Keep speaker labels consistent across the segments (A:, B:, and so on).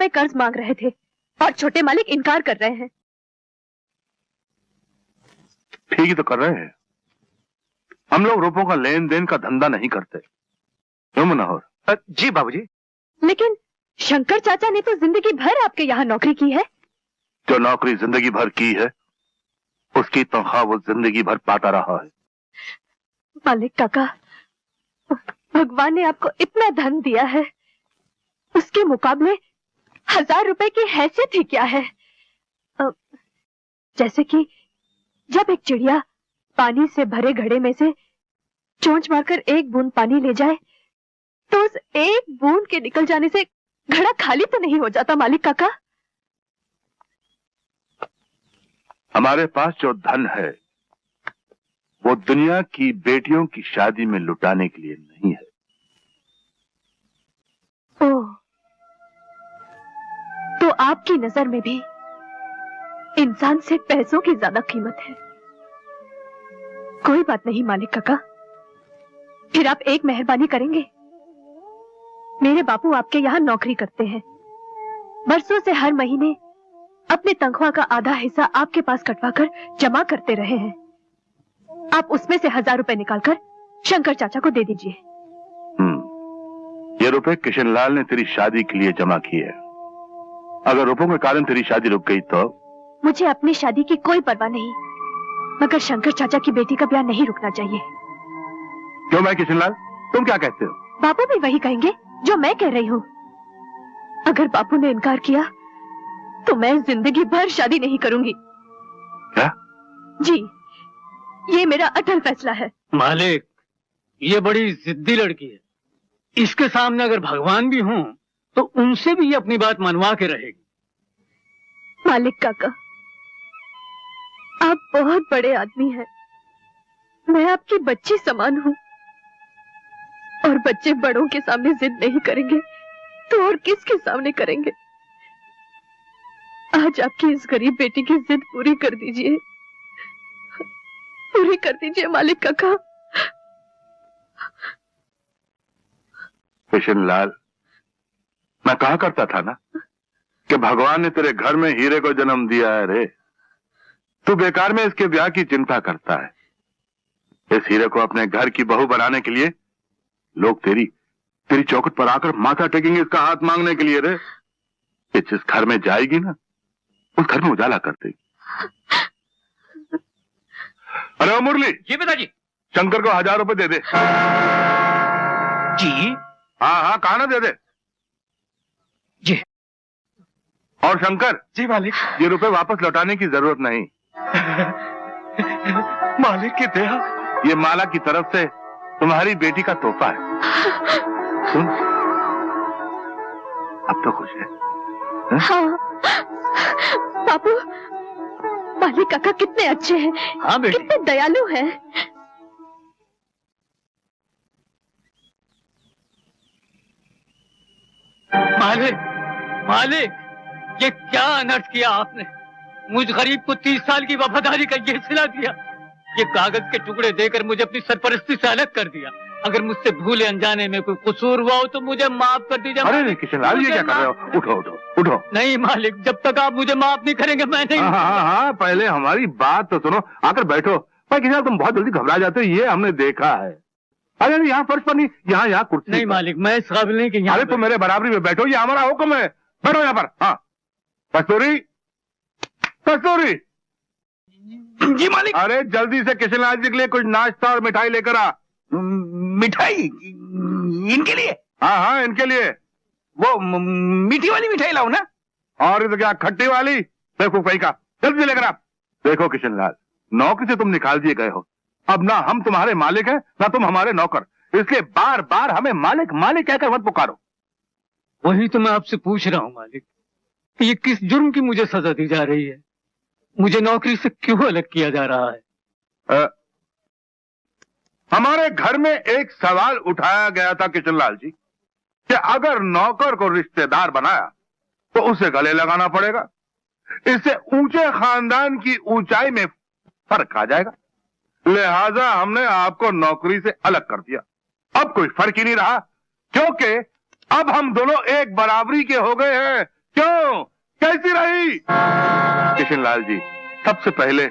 A: रुपए कर्ज मांग रहे थे और छोटे मालिक इनकार कर रहे हैं।
B: ठीक ही तो कर रहे हैं। हम लोग रुपयों का लेन देन का धंधा नहीं करते, क्यों मनोहर?
C: जी बाबूजी।
A: लेकिन शंकर चाचा ने तो जिंदगी भर आपके यहाँ नौकरी की है।
B: जो नौकरी जिंदगी भर की है उसकी तनख्वाह वो जिंदगी भर पाता रहा है।
A: मालिक काका, भगवान ने आपको इतना धन दिया है, उसके मुकाबले 1000 रुपए की हैसियत ही क्या है? जैसे कि जब एक चिड़िया पानी से भरे घड़े में से चोंच मारकर एक बूंद पानी ले जाए तो उस एक बूंद के निकल जाने से घड़ा खाली तो नहीं हो जाता मालिक काका?
B: हमारे पास जो धन है वो दुनिया की बेटियों की शादी में लुटाने के लिए नहीं है।
A: ओह, तो आपकी नजर में भी इंसान से पैसों की ज्यादा कीमत है। कोई बात नहीं मालिक काका, फिर आप एक मेहरबानी करेंगे। मेरे बापू आपके यहाँ नौकरी करते हैं, बरसों से हर महीने अपने तनख्वाह का आधा हिस्सा आपके पास कटवाकर जमा करते रहे हैं। आप उसमें से 1000 रुपए निकालकर शंकर चाचा को दे दीजिए।
B: ये रुपए किशनलाल ने तेरी शादी के लिए जमा किए। अगर रुपयों के कारण तेरी शादी रुक गई तो?
A: मुझे अपनी शादी की कोई परवाह नहीं, मगर शंकर चाचा की बेटी का ब्याह नहीं रुकना चाहिए।
B: क्यों मैं किशनलाल, तुम क्या कहते हो?
A: बापू भी वही कहेंगे जो मैं कह रही हूँ। अगर बापू ने इनकार किया तो मैं जिंदगी भर शादी नहीं करूंगी।
B: क्या?
A: जी, ये मेरा अटल फैसला है।
C: मालिक, ये बड़ी जिद्दी लड़की है। इसके सामने अगर भगवान भी हों तो उनसे भी ये अपनी बात मनवा के रहेगी।
A: मालिक काका, आप बहुत बड़े आदमी हैं। मैं आपकी बच्ची समान हूँ, और बच्चे बड़ों के सामने जिद नहीं करेंगे तो और किसके सामने करेंगे? आज आपकी इस गरीब बेटी की जिद पूरी कर दीजिए, पूरी कर दीजिए मालिक काका।
B: किशनलाल, मैं कहा करता था ना कि भगवान ने तेरे घर में हीरे को जन्म दिया है रे। तू बेकार में इसके ब्याह की चिंता करता है। इस हीरे को अपने घर की बहू बनाने के लिए लोग तेरी चौखट पर आकर माथा टेकेंगे इसका हाथ मांगने के लिए रे। ये जिस घर में जाएगी ना उस घर में उजाला कर देगी। अरे ओ मुरली।
C: जी पिताजी।
B: शंकर को 1000 रुपए दे दे।
C: जी?
B: हाँ, कहा ना दे दे।
C: जी।
B: और शंकर।
C: जी मालिक।
B: ये रुपए वापस लौटाने की जरूरत नहीं।
C: मालिक की दया।
B: ये माला की तरफ से तुम्हारी बेटी का तोहफा है। सुन, अब तो खुश है?
A: हाँ बापू, मालिक काका कितने अच्छे हैं।
C: हाँ बेटी,
A: कितने दयालु हैं।
C: मालिक, ये क्या अनर्थ किया आपने? मुझ गरीब को 30 साल की वफादारी का ये सिला दिया। ये कागज के टुकड़े देकर मुझे अपनी सरपरस्ती से अलग कर दिया। अगर मुझसे भूले अनजाने में कोई कसूर हुआ हो तो मुझे माफ कर दीजिए।
B: अरे किशनलाल, ये क्या कर रहे हो? उठो।
C: नहीं मालिक, जब तक आप मुझे माफ नहीं करेंगे मैं नहीं।
B: हाँ, पहले हमारी बात तो सुनो। आकर बैठो। भाई किशनलाल, तुम बहुत जल्दी घबरा जाते हो, ये हमने देखा है। अरे यहाँ फर्श पर नहीं, यहाँ कुर्सी।
C: नहीं मालिक, मैं इस काबिल नहीं कि।
B: अरे तुम मेरे बराबरी में बैठो, ये हमारा हुक्म है। बैठो यहाँ पर। हाँ, कस्तूरी।
C: जी मालिक।
B: अरे जल्दी से किशनलाल जी के लिए कुछ नाश्ता और मिठाई लेकर आ।
C: मिठाई? इनके लिए?
B: हाँ, इनके लिए।
C: वो मीठी वाली मिठाई लाओ ना।
B: और इधर क्या खट्टी वाली? देखो कहीं का, जल्दी लेकर आप। देखो किशनलाल, नौकरी से तुम निकाल दिए गए हो। अब ना हम तुम्हारे मालिक हैं ना तुम हमारे नौकर, इसलिए बार बार हमें मालिक कहकर मत पुकारो।
C: वही तो मैं आपसे पूछ रहा हूँ मालिक, ये किस जुर्म की मुझे सजा दी जा रही है? मुझे नौकरी से क्यों अलग किया जा रहा है?
B: हमारे घर में एक सवाल उठाया गया था किशनलाल जी कि अगर नौकर को रिश्तेदार बनाया तो उसे गले लगाना पड़ेगा। इससे ऊंचे खानदान की ऊंचाई में फर्क आ जाएगा। लिहाजा हमने आपको नौकरी से अलग कर दिया। अब कोई फर्क ही नहीं रहा, क्योंकि अब हम दोनों एक बराबरी के हो गए हैं। क्यों? कैसी रही? किशनलाल जी, सबसे पहले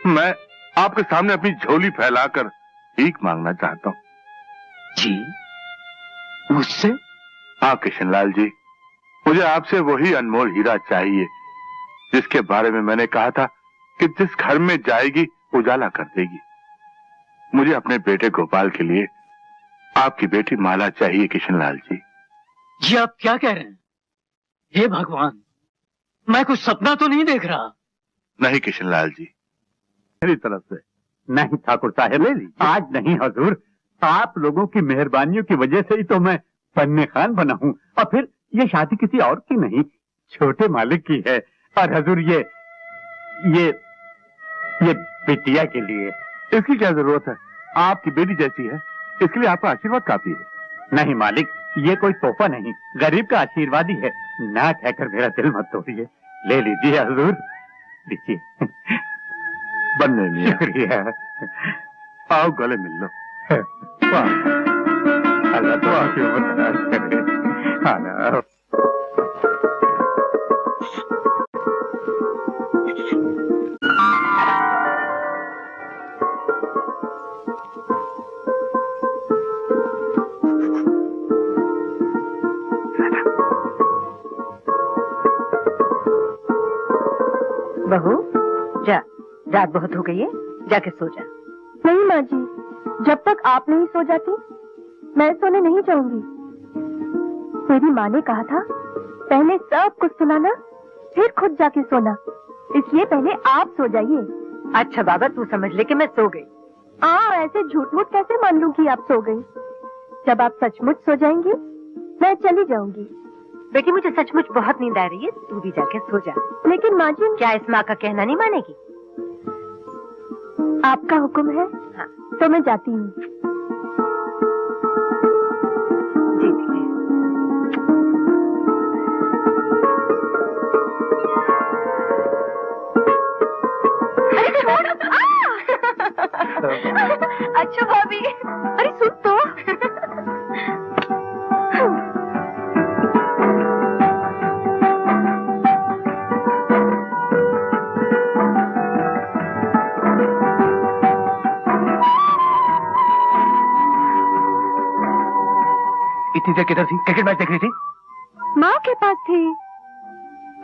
B: मैं आपके सामने अपनी झोली फैलाकर भीख मांगना चाहता हूँ।
C: जी, मुझसे?
B: हाँ किशनलाल जी, मुझे आपसे वही अनमोल हीरा चाहिए जिसके बारे में मैंने कहा था कि जिस घर में जाएगी उजाला कर देगी। मुझे अपने बेटे गोपाल के लिए आपकी बेटी माला चाहिए किशनलाल जी।
C: जी आप क्या कह रहे हैं? हे भगवान, मैं कुछ सपना तो नहीं देख रहा?
B: नहीं किशनलाल जी, मेरी तरफ से
D: नहीं ठाकुर साहब, आज नहीं हजूर, आप लोगों की मेहरबानियों की वजह से ही तो मैं पन्ने खान बना हूँ। और फिर ये शादी किसी और की नहीं, छोटे मालिक की है। और हजूर ये बिटिया के लिए।
B: इसकी क्या जरूरत है? आपकी बेटी जैसी है, इसके लिए आपका आशीर्वाद काफी है।
D: नहीं मालिक, ये कोई तोहफा नहीं, गरीब का आशीर्वाद ही है। ना कहकर मेरा दिल मत तोड़िए, ले लीजिए हजूर, लीजिए।
B: बनने नहीं
D: शुक्रिया।
B: आओ गले मिल लो।
D: अल्लाह तो आपकी उम्र दराज करे। आना।
E: बहू, जा, रात बहुत हो गई है, जाके सो जा।
A: नहीं माँ जी, जब तक आप नहीं सो जाती मैं सोने नहीं जाऊंगी। मेरी माँ ने कहा था पहले सब कुछ सुनाना फिर खुद जाके सोना, इसलिए पहले आप सो जाइए।
E: अच्छा बाबा, तू समझ ले कि मैं सो गई।
A: ऐसे झूठ मूठ कैसे मान लूं कि आप सो गई? जब आप सचमुच सो जाएंगी मैं चली जाऊंगी।
E: बेटी, मुझे सचमुच बहुत नींद आ रही है, तू भी जाके सो जा।
A: लेकिन माँ जी,
E: क्या इस माँ का कहना नहीं मानेगी?
A: आपका हुक्म है।
E: हाँ।
A: तो मैं जाती हूँ।
E: जी बेटे।
A: अच्छा भाभी, अरे सुन तो।
F: इतनी देर किधर थी? क्रिकेट मैच देख रही थी?
A: माँ के पास थी।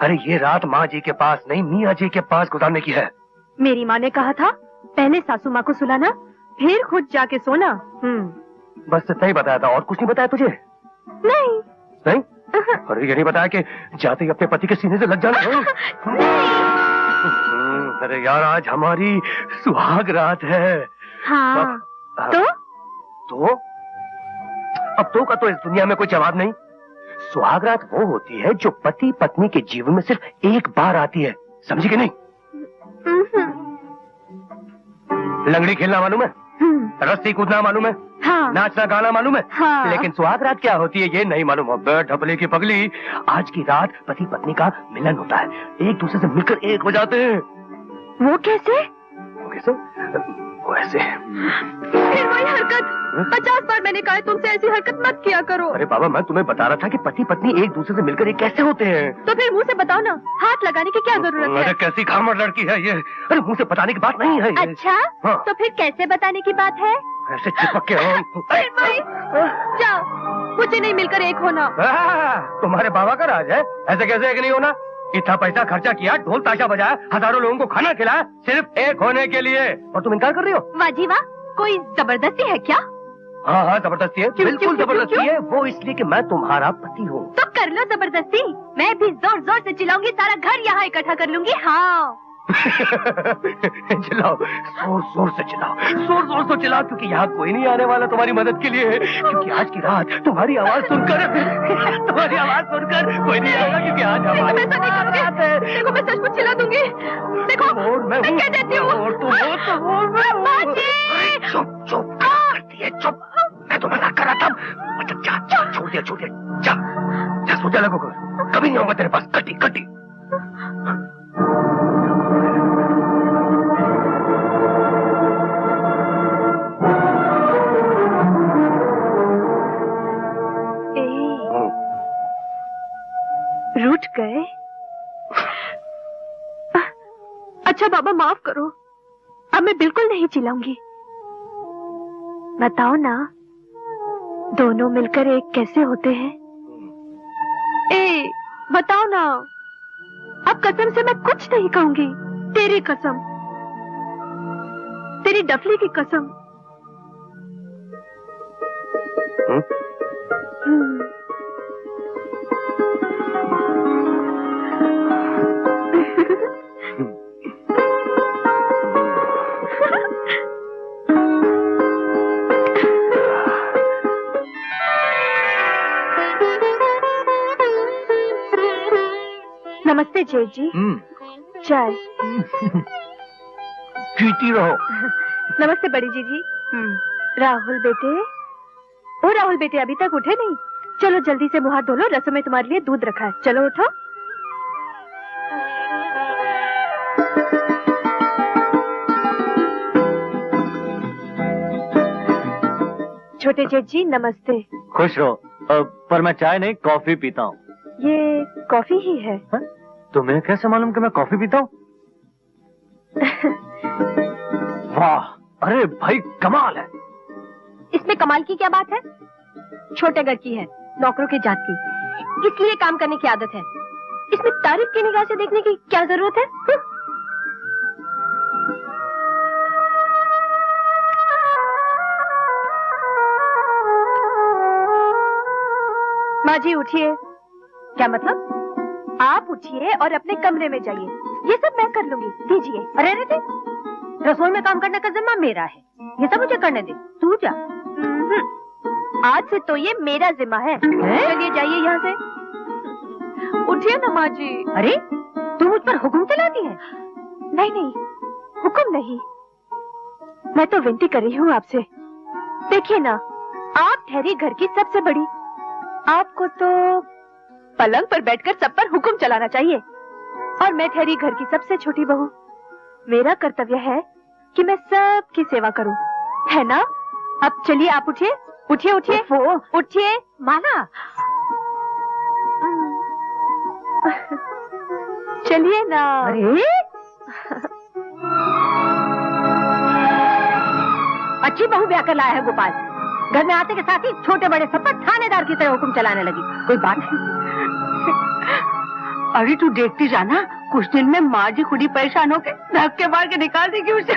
F: अरे ये रात माँ जी के पास नहीं, मियाँ जी के पास गुजारने की है।
A: मेरी माँ ने कहा था पहले सासू माँ को सुलाना फिर खुद जाके सोना।
F: बस सही बताया था, और कुछ नहीं बताया तुझे?
A: नहीं।
F: नहीं? अरे ये नहीं बताया कि जाते ही अपने पति के सीने से लग जाना? अरे यार, आज हमारी सुहाग रात है।
A: हाँ। तो
F: अब तो का तो इस दुनिया में कोई जवाब नहीं। सुहाग रात वो होती है जो पति पत्नी के जीवन में सिर्फ एक बार आती है, समझी कि नहीं? लंगड़ी खेलना मालूम है? रस्सी कूदना मालूम है?
A: हाँ।
F: नाचना गाना मालूम है?
A: हाँ।
F: लेकिन सुहाग रात क्या होती है ये नहीं मालूम। ढपले की पगली, आज की रात पति पत्नी का मिलन होता है, एक दूसरे से मिलकर एक हो जाते हैं।
A: वो कैसे?
F: वो कैसे? वो ऐसे।
A: फिर वही हरकत। 50 बार मैंने कहा तुमसे ऐसी हरकत मत किया करो।
F: अरे बाबा, मैं तुम्हें बता रहा था कि पति पत्नी एक दूसरे से मिलकर एक कैसे होते हैं।
A: तो फिर मुंह से बताओ ना, हाथ लगाने की क्या जरूरत है?
F: अरे कैसी खामड़ लड़की है ये। अरे मुंह से बताने की बात नहीं है ये।
A: अच्छा,
F: हाँ।
A: तो फिर कैसे बताने की बात है?
F: ऐसे चिपक के हो।
A: फिर वही, जाओ, मुझे नहीं मिलकर एक होना।
F: तुम्हारे बाबा का राज है, ऐसे कैसे एक नहीं होना? इतना पैसा खर्चा किया, ढोल ताशा बजाया, हजारों लोगों को खाना खिलाया, सिर्फ एक होने के लिए, और तुम इनकार कर रही हो?
A: वाह जी वाह, कोई जबरदस्ती है क्या?
F: हाँ हाँ, जबरदस्ती है,
A: क्यों,
F: बिल्कुल
A: क्यों,
F: जबरदस्ती
A: क्यों?
F: है। वो इसलिए कि मैं तुम्हारा पति हूँ।
A: तो कर लो जबरदस्ती, मैं भी जोर जोर से चिल्लाऊंगी, सारा घर यहाँ इकट्ठा कर लूंगी। हाँ।
F: चिल्लाओ, जोर जोर से चिल्लाओ, जोर जोर से चिल्लाओ, क्योंकि यहाँ कोई नहीं आने वाला तुम्हारी मदद के लिए, क्योंकि आज की रात तुम्हारी आवाज सुनकर कोई नहीं आएगा, क्योंकि आज हमारी रात है।
A: देखो मैं सचमुच चिल्ला दूंगी। देखो
F: और मैं
A: कह देती हूँ।
F: और तुम हो,
A: माँ जी।
F: चुप चुप करती है, चुप। मैं तो मजाक कर रहा था। अच्छा जा, छोड़ दिया, जा सोचा लगो, कभी नहीं आऊंगा तेरे पास। कटी
A: रूठ गए। अच्छा बाबा माफ करो, अब मैं बिल्कुल नहीं चिल्लाऊंगी। बताओ ना, दोनों मिलकर एक कैसे होते हैं? ए, बताओ ना। अब कसम से मैं कुछ नहीं कहूंगी। तेरी कसम, तेरी डफली की कसम। नमस्ते जेठ जी। चाय
F: पीती रहो।
A: नमस्ते बड़ी जीजी। राहुल बेटे, ओ राहुल बेटे, अभी तक उठे नहीं? चलो जल्दी से मुंह हाथ धो लो, रसोई में तुम्हारे लिए दूध रखा है। चलो उठो। छोटे जेठ जी नमस्ते।
F: खुश रहो। पर मैं चाय नहीं, कॉफी पीता हूँ।
A: ये कॉफी ही है।
F: तुम्हें कैसे मालूम कि मैं कॉफी पीता हूँ? वाह, अरे भाई कमाल है।
A: इसमें कमाल की क्या बात है? छोटे घर की है, नौकरों की जात की, इसलिए काम करने की आदत है। इसमें तारीफ की निगाह से देखने की क्या जरूरत है? माँ जी उठिए। क्या मतलब? आप उठिए और अपने कमरे में जाइए, ये सब मैं कर लूंगी। दीजिए। अरे अरे रसोई में काम करने का जिम्मा मेरा है, ये सब मुझे करने दे। तू जा। आज से तो ये मेरा जिम्मा है। चलिए जाइए यहाँ से। उठिए ना माँ जी। अरे तू मुझ पर हुक्म चलाती है? नहीं नहीं, हुक्म नहीं, मैं तो विनती कर रही हूँ आपसे। देखिए ना, आप ठहरी घर की सबसे बड़ी, आपको तो पलंग पर बैठकर सब पर हुक्म चलाना चाहिए, और मैं ठहरी घर की सबसे छोटी बहू। मेरा कर्तव्य है कि मैं सबकी सेवा करूं, है ना? अब चलिए आप उठिए, उठिए उठिए, उठिए माला। चलिए ना। अरे अच्छी बहू ब्याह कर लाया है गोपाल। घर में आते के साथ ही छोटे बड़े सब पर थानेदार की तरह हुक्म चलाने लगी। कोई बात नहीं। अरे तू देखती जाना, कुछ दिन में माँ जी खुद ही परेशान होके धक्के मार के निकाल देगी उसे।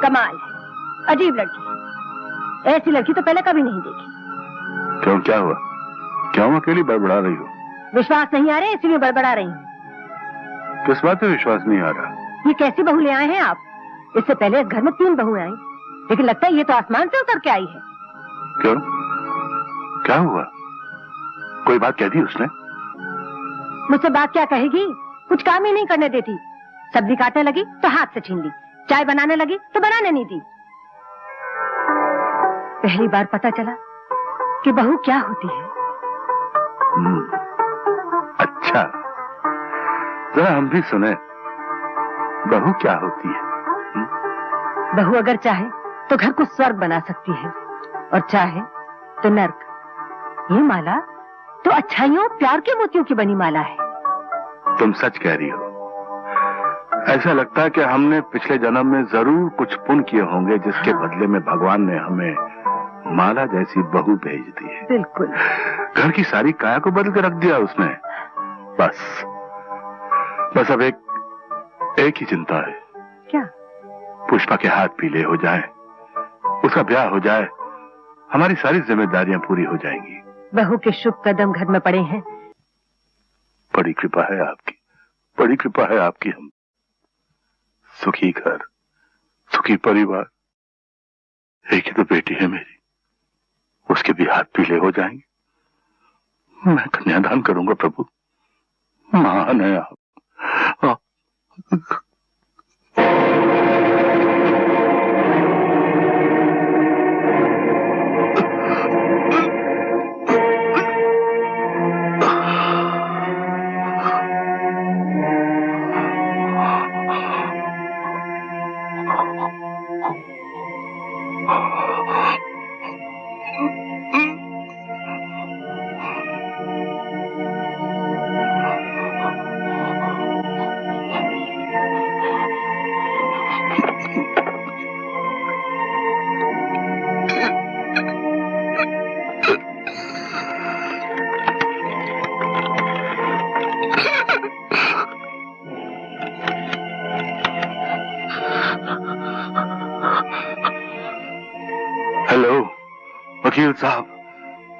A: कमाल है, अजीब लड़की। ऐसी लड़की तो पहले कभी नहीं देखी।
B: क्यों, क्या हुआ? क्यों अकेली बड़बड़ा रही हो?
A: विश्वास नहीं आ रहा है इसलिए बड़बड़ा रही हूँ।
B: किस बात पे विश्वास नहीं आ रहा?
A: ये कैसी बहू ले आए हैं आप? इससे पहले इस घर में 3 बहुएं आई, लेकिन लगता है ये तो आसमान से उतर के आई है।
B: क्यों, क्या हुआ? कोई बात कह दी उसने?
A: मुझसे बात क्या कहेगी? कुछ काम ही नहीं करने देती। सब्जी काटने लगी तो हाथ से छीन ली, चाय बनाने लगी तो बनाने नहीं दी। पहली बार पता चला कि बहू क्या होती है।
B: अच्छा, जरा हम भी सुने, बहू क्या होती है?
A: बहू अगर चाहे तो घर को स्वर्ग बना सकती है, और चाहे तो नर्क। ये माला तो अच्छाइयों प्यार के मोतियों की बनी माला है।
B: तुम सच कह रही हो। ऐसा लगता है कि हमने पिछले जन्म में जरूर कुछ पुण्य किए होंगे, जिसके बदले में भगवान ने हमें माला जैसी बहू भेज दी है।
A: बिल्कुल।
B: घर की सारी काया को बदल के रख दिया उसने। बस अब एक ही चिंता है।
A: क्या?
B: पुष्पा के हाथ पीले हो जाए, उसका ब्याह हो जाए, हमारी सारी जिम्मेदारियां पूरी हो जाएंगी।
A: बहू के शुभ कदम घर में पड़े हैं।
B: बड़ी कृपा है आपकी, बड़ी कृपा है आपकी। हम सुखी घर, सुखी परिवार। एक ही तो बेटी है मेरी, उसके भी हाथ पीले हो जाएंगे। मैं कन्यादान करूंगा प्रभु, महान है आप। हेलो वकील साहब,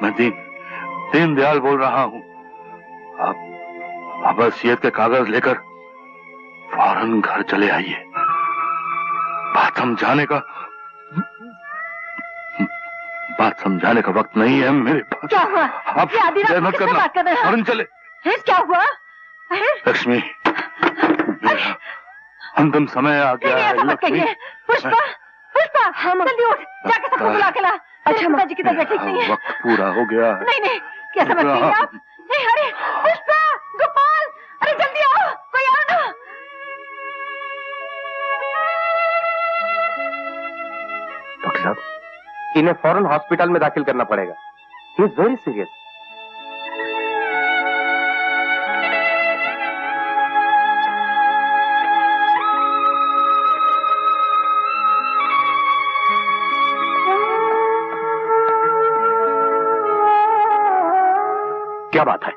B: मैं दीनदयाल बोल रहा हूँ। आप वसीयत के कागज लेकर फौरन घर चले आइए। बात समझाने का वक्त नहीं है मेरे पास।
E: क्या हुआ?
B: आप
E: ये आधी रात
B: मत
E: किससे
B: करना,
E: बात कर रहे हैं?
B: फौरन चले।
E: क्या हुआ?
B: लक्ष्मी, मेरा अंतिम समय आ गया है।
E: ऐसा मत कहिए। पुष्पा, पुष्पा, जल्दी उठ, जाके सबको बुला के ला। अच्छा, पिताजी की तबीयत ठीक नहीं है।
B: वक्त पूरा हो गया है।
E: नहीं, क्या समझ रही हैं आप? नहीं, अरे पुष्पा, गोपाल, अरे जल्दी आओ, कोई आओ ना।
F: डॉक्टर साहब, इन्हें फौरन हॉस्पिटल में दाखिल करना पड़ेगा। He is very serious.
D: क्या बात है?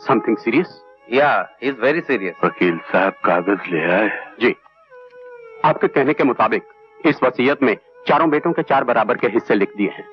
D: Something serious?
F: या इज वेरी सीरियस।
B: वकील साहब कागज ले आए।
D: जी, आपके कहने के मुताबिक इस वसीयत में चारों बेटों के 4 बराबर के हिस्से लिख दिए हैं।